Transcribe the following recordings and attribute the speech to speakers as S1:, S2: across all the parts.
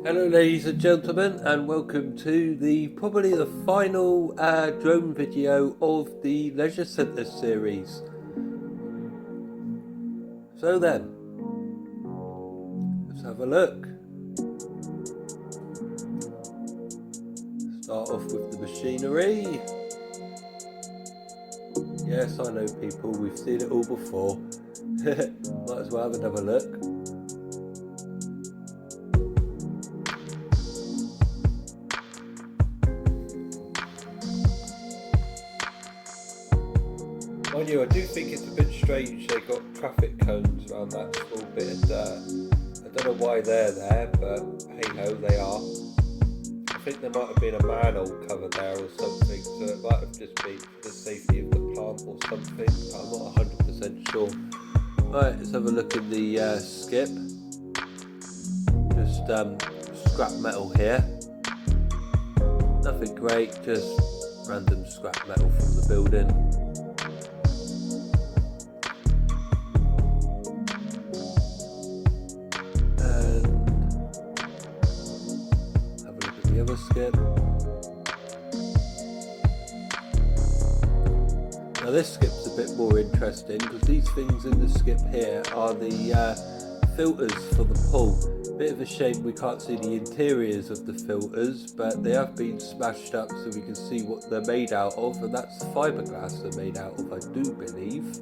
S1: Hello ladies and gentlemen, and welcome to probably the final drone video of the Leisure Centre series. So then, let's have a look. Start off with the machinery. Yes, I know people, we've seen it all before. Might as well have another look. Mind you, I do think it's a bit strange they got traffic cones around that small bit of dirt. I don't know why they're there, but hey ho, they are. I think there might have been a manhole cover there or something, so it might have just been for the safety of the plant or something. I'm not 100% sure. Right, let's have a look at the skip. Just scrap metal here. Nothing great, just random scrap metal from the building. Other skip. Now this skip's a bit more interesting because these things in the skip here are the filters for the pool. Bit of a shame we can't see the interiors of the filters, but they have been smashed up so we can see what they're made out of, and that's fiberglass they're made out of, I do believe.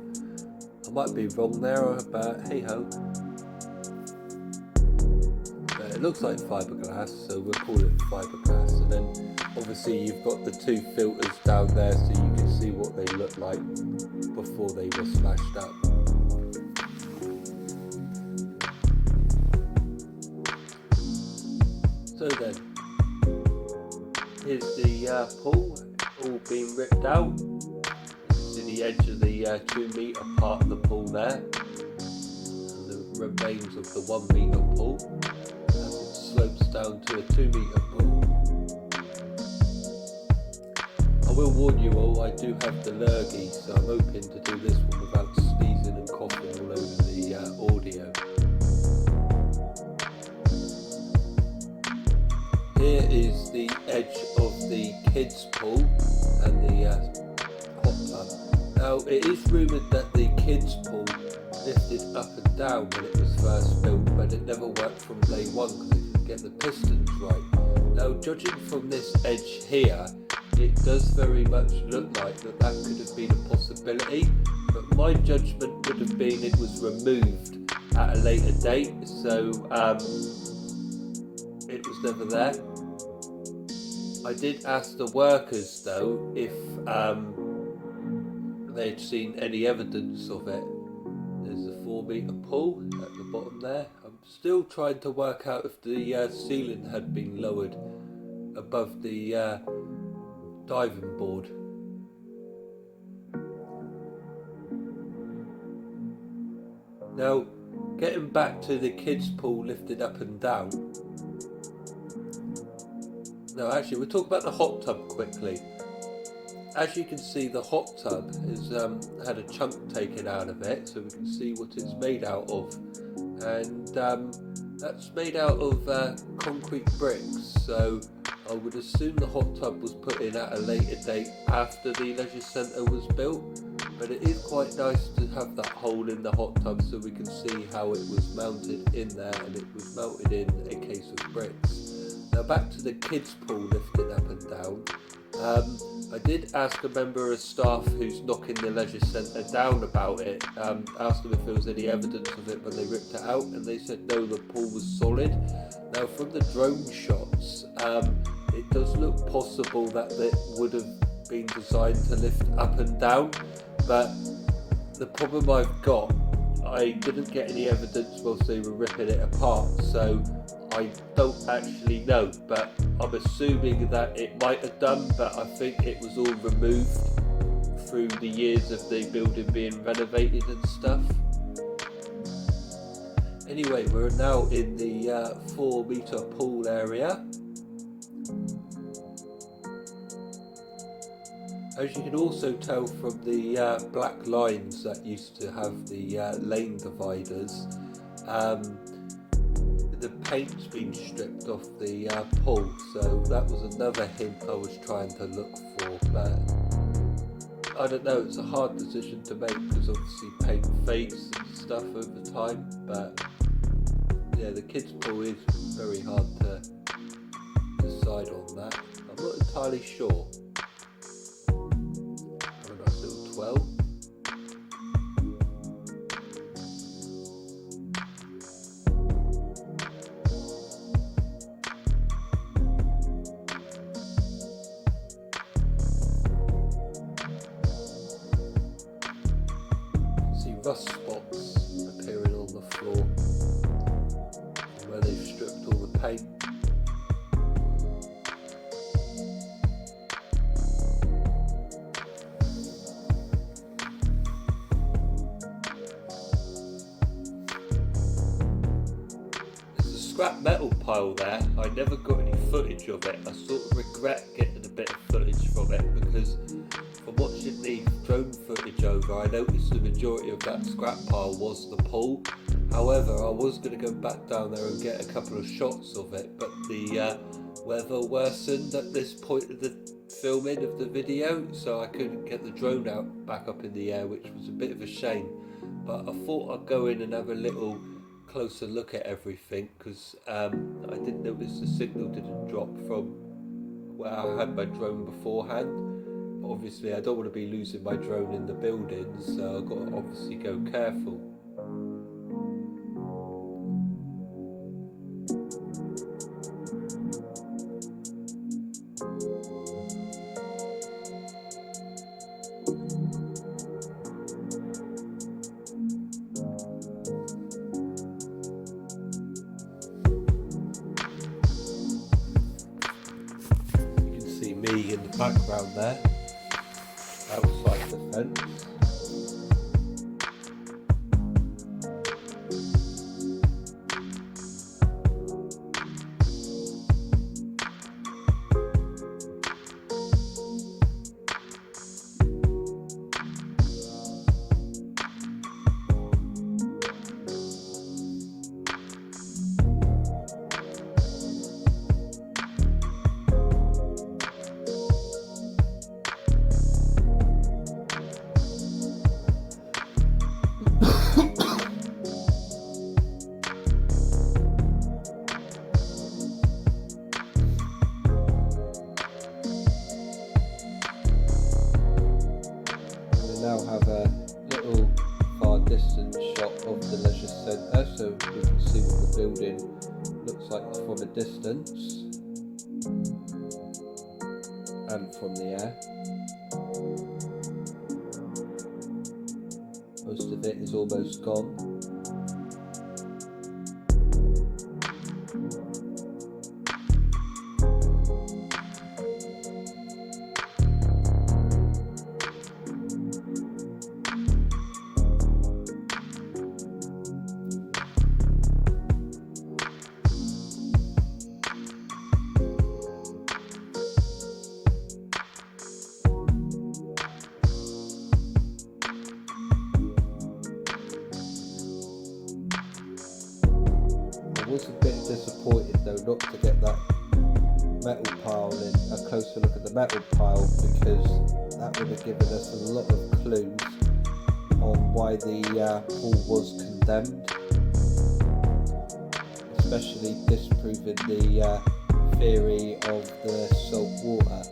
S1: I might be wrong there, but hey ho. It looks like fiberglass, so we'll call it fiberglass. And then obviously you've got the two filters down there so you can see what they look like before they were smashed up. So then, here's the pool, all being ripped out. You can see the edge of the 2 metre part of the pool there. And the remains of the 1 metre pool. Slopes down to a 2 metre pool. I will warn you all, I do have the lurgy, so I'm hoping to do this one without sneezing and coughing all over the audio. Here is the edge of the kids pool and the hot tub. Now it is rumoured that the kids pool lifted up and down when it was first built, but it never worked from day one because it get the pistons right. Now judging from this edge here, it does very much look like that could have been a possibility, but my judgment would have been it was removed at a later date, so it was never there. I did ask the workers though if they'd seen any evidence of it. There's a 4 metre pool at the bottom there. I'm still trying to work out if the ceiling had been lowered above the diving board. Now, getting back to the kids' pool lifted up and down. Now actually, we'll talk about the hot tub quickly. As you can see, the hot tub has had a chunk taken out of it, so we can see what it's made out of. And that's made out of concrete bricks, so I would assume the hot tub was put in at a later date after the leisure centre was built. But it is quite nice to have that hole in the hot tub so we can see how it was mounted in there, and it was mounted in a case of bricks. Now back to the kids' pool lifting up and down. I did ask a member of staff who's knocking the leisure centre down about it, asked them if there was any evidence of it when they ripped it out, and they said no, the pool was solid. Now from the drone shots, it does look possible that it would have been designed to lift up and down, but the problem I've got, I didn't get any evidence whilst they were ripping it apart, so I don't actually know, but I'm assuming that it might have done, but I think it was all removed through the years of the building being renovated and stuff. Anyway, we're now in the 4 metre pool area. As you can also tell from the black lines that used to have the lane dividers, the paint's been stripped off the pool, so that was another hint I was trying to look for, but I don't know, it's a hard decision to make because obviously paint fades and stuff over time, but yeah, the kids' pool is very hard to decide on that. I'm not entirely sure. I don't know, still 12? Rust spots appearing on the floor where they've stripped all the paint. There's a scrap metal pile there. I never got any footage of it. I sort of regret getting a bit of footage from it because from watching the drone footage over, I noticed the majority of that scrap pile was the pool. However, I was going to go back down there and get a couple of shots of it, but the weather worsened at this point of the filming of the video, so I couldn't get the drone out back up in the air, which was a bit of a shame. But I thought I'd go in and have a little closer look at everything because I didn't notice the signal didn't drop from where I had my drone beforehand. Obviously I don't want to be losing my drone in the buildings, so I've got to obviously go careful. You can see me in the background there, outside the fence. Now have a little far distance shot of the leisure centre so we can see what the building looks like from a distance and from the air. Most of it is almost gone. I was a bit disappointed though not to get that metal pile in, a closer look at the metal pile, because that would have given us a lot of clues on why the pool was condemned, especially disproving the theory of the salt water.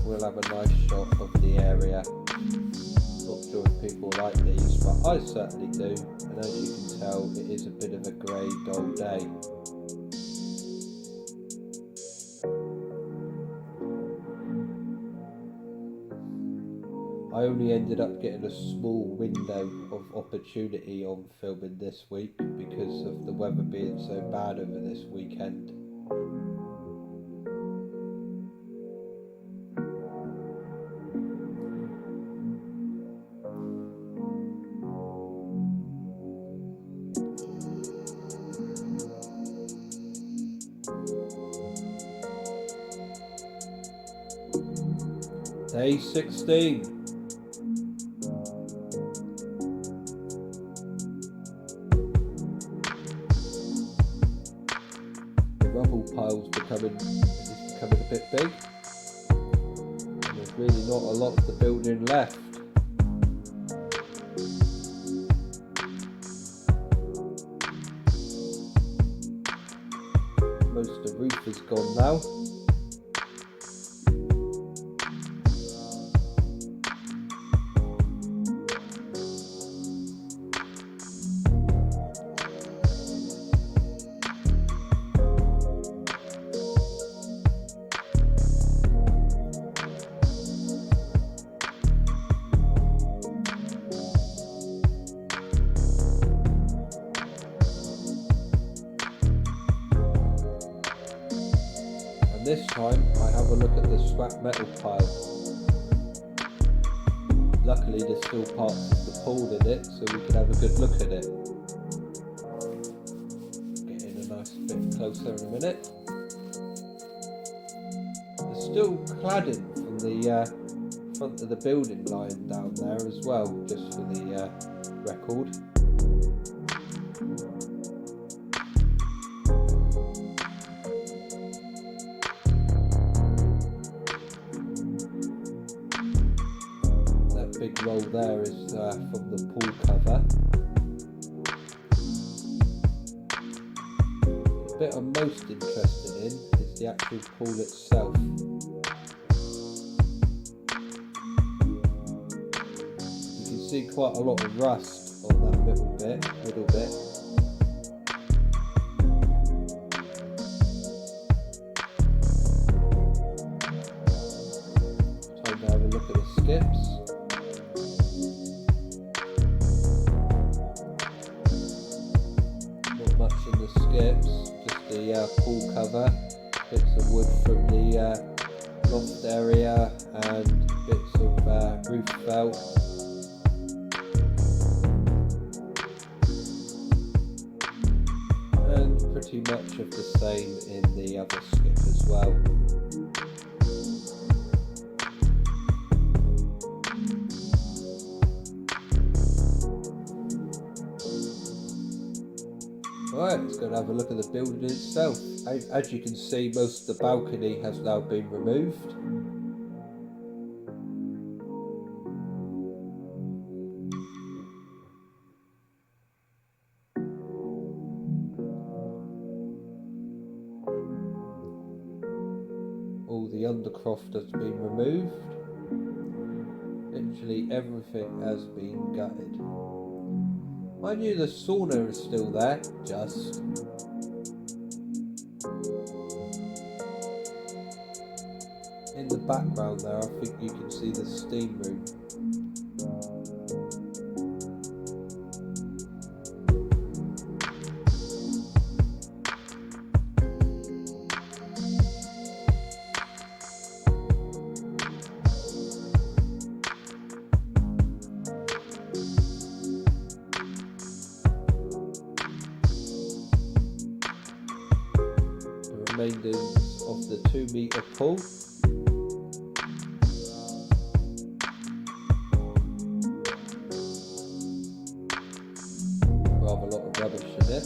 S1: We'll have a nice shot of the area. Not sure if people like these, but I certainly do, and as you can tell it is a bit of a grey, dull day. I only ended up getting a small window of opportunity on filming this week because of the weather being so bad over this weekend. Day 16. The rubble pile's becoming a bit big. And there's really not a lot of the building left. Most of the roof is gone now. This time I have a look at the scrap metal pile. Luckily there's still parts of the pool in it, so we can have a good look at it. Get in a nice bit closer in a minute. There's still cladding from the front of the building lying down there as well, just for the record. Big roll there is from the pool cover. The bit I'm most interested in is the actual pool itself. You can see quite a lot of rust on that middle bit. Time to have a look at the skips. Skips, just the pool cover, bits of wood from the loft area and bits of roof felt. And pretty much of the same in the other skip as well. Alright, let's go and have a look at the building itself. As you can see, most of the balcony has now been removed. All the undercroft has been removed. Literally everything has been gutted. I knew the sauna is still there, just. In the background there, I think you can see the steam room. Remainders of the 2-metre pool. Rather a lot of rubbish in it.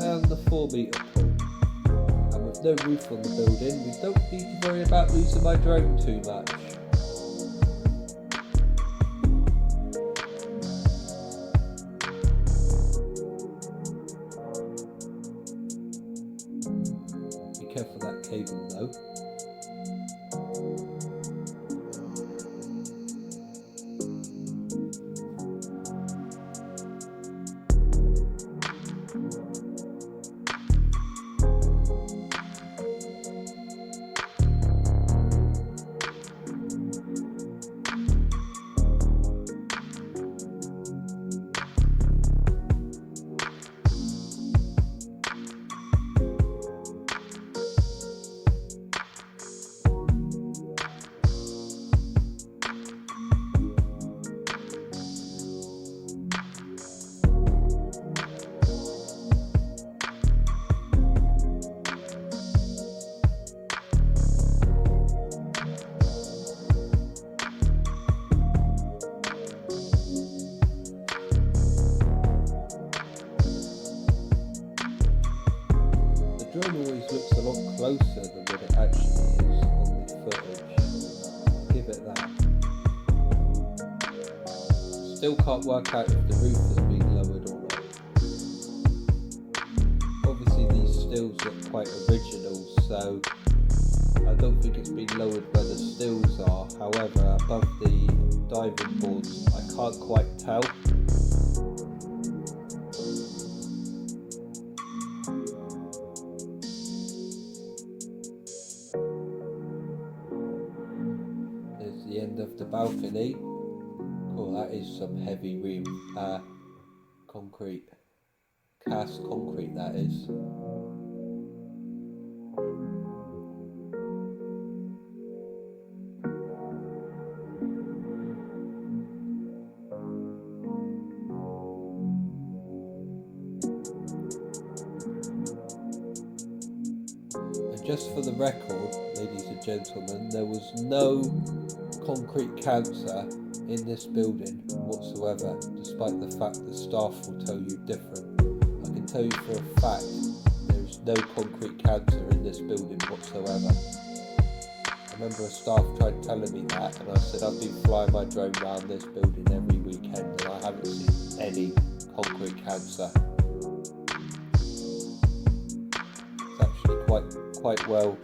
S1: And the 4-metre pool. No roof on the building, we don't need to worry about losing my drone too much. Be careful of that cable though. drone always looks a lot closer than what it actually is on the footage. Give it that. Still can't work out if the roof has been lowered or not. Obviously these stills look quite original, so I don't think it's been lowered where the stills are. However, above the diving boards I can't quite tell. There's the end of the balcony. Oh, that is some heavy concrete. Cast concrete, that is. And just for the record, ladies and gentlemen, there was no concrete cancer in this building whatsoever, despite the fact the staff will tell you different. I can tell you for a fact there is no concrete cancer in this building whatsoever. I remember a staff tried telling me that, and I said I've been flying my drone around this building every weekend and I haven't seen any concrete cancer. It's actually quite well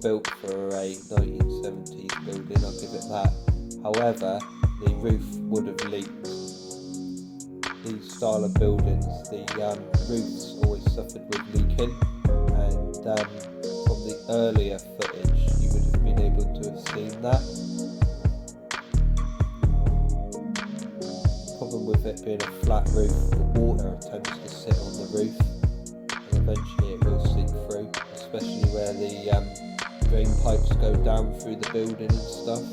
S1: built for a 1970s building, I'll give it that. However, the roof would have leaked. These style of buildings, the roofs always suffered with leaking, and from the earlier footage you would have been able to have seen that. The problem with it being a flat roof, the water tends to sit on the roof and eventually it will seep through, especially where the drain pipes go down through the building and stuff.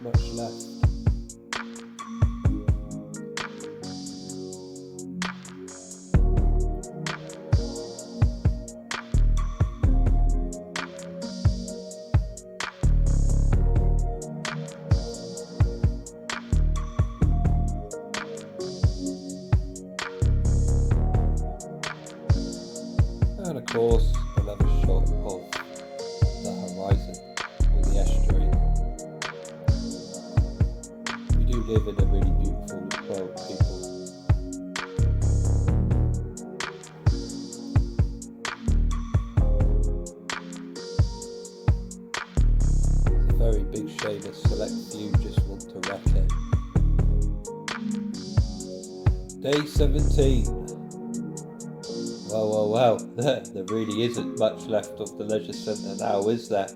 S1: Much left. And of course, another shot of the horizon or the estuary. We do live in a really beautiful world, people. It's a very big shame a select few just want to wreck it. Day 17. Well, there really isn't much left of the leisure centre now, is there?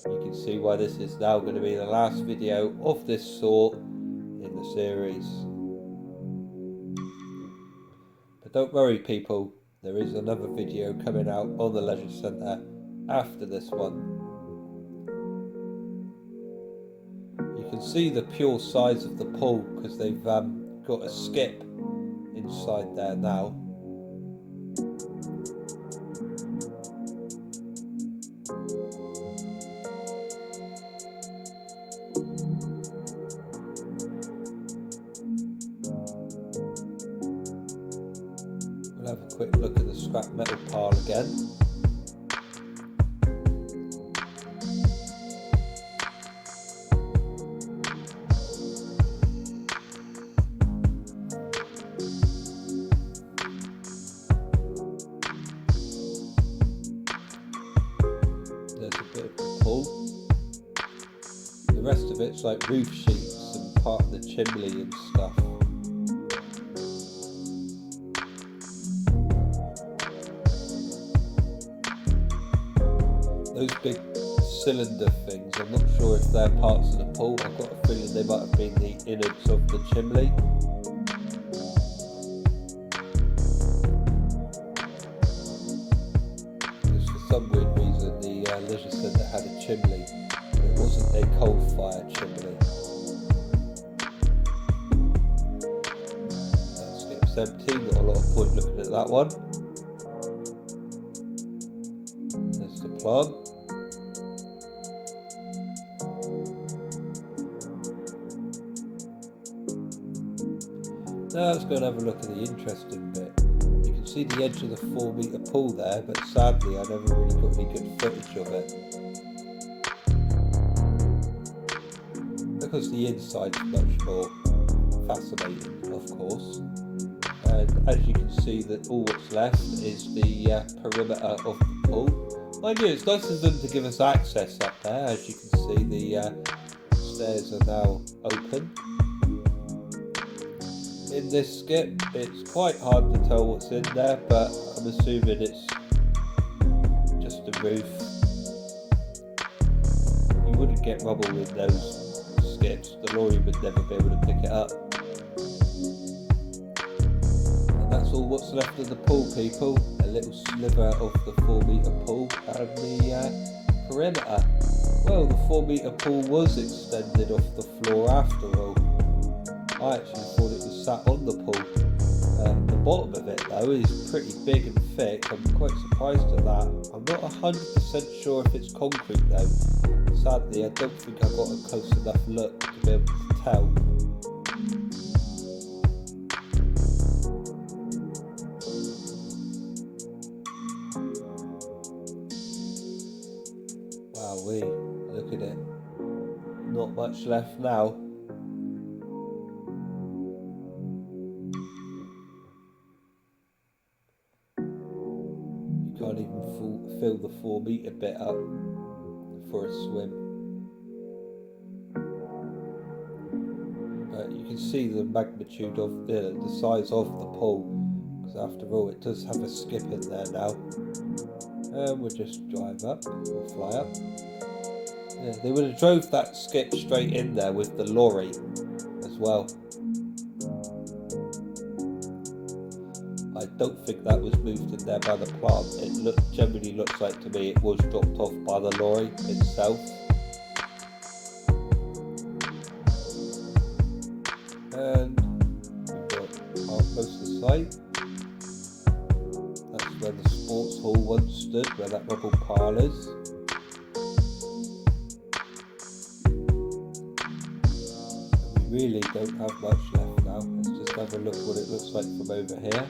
S1: You can see why this is now going to be the last video of this sort in the series. But don't worry, people, there is another video coming out on the leisure centre after this one. You can see the pure size of the pool because they've got a skip inside there now. We'll have a quick look at the scrap metal pile again. There's a bit of the pool. The rest of it's like roof sheets and part of the chimney and stuff. Those big cylinder things, I'm not sure if they're parts of the pool. I've got a feeling they might have been the innards of the chimney. Because for some weird reason the leisure centre had a chimney, but it wasn't a coal-fired chimney. That skip's empty, not a lot of point looking at that one. There's the plant. Now let's go and have a look at the interesting bit. You can see the edge of the 4 metre pool there, but sadly I never really got any good footage of it. Because the inside's much more fascinating, of course. And as you can see, that all that's left is the perimeter of the pool. Mind you, it's nice of them to give us access up there. As you can see, the stairs are now open. In this skip, it's quite hard to tell what's in there, but I'm assuming it's just a roof. You wouldn't get rubble in those skips. The lorry would never be able to pick it up. And that's all what's left of the pool, people. A little sliver of the 4 metre pool and the perimeter. Well, the 4 metre pool was extended off the floor after all. I actually thought it was sat on the pool. The bottom of it though is pretty big and thick. I'm quite surprised at that. I'm not 100% sure if it's concrete though. Sadly, I don't think I got a close enough look to be able to tell. Wowee, look at it. Not much left now. Can't even fill the 4 metre bit up for a swim. But you can see the magnitude of the size of the pool, because after all it does have a skip in there now. And we'll just drive up, or fly up. Yeah, they would have drove that skip straight in there with the lorry as well. I don't think that was moved in there by the plant. It generally looks like to me it was dropped off by the lorry itself. And we've got our closer site. That's where the sports hall once stood, where that rubble pile is. And we really don't have much left now. Let's just have a look what it looks like from over here.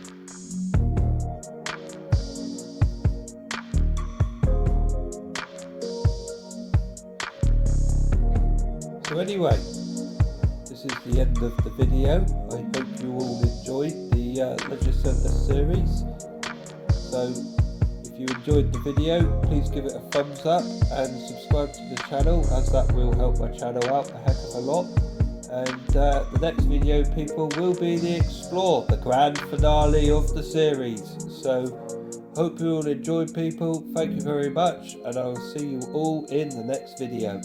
S1: So anyway, this is the end of the video. I hope you all enjoyed the Leisure Centre series. So if you enjoyed the video, please give it a thumbs up and subscribe to the channel, as that will help my channel out a heck of a lot. And the next video, people, will be the Explore, the grand finale of the series. So hope you all enjoyed, people. Thank you very much, and I will see you all in the next video.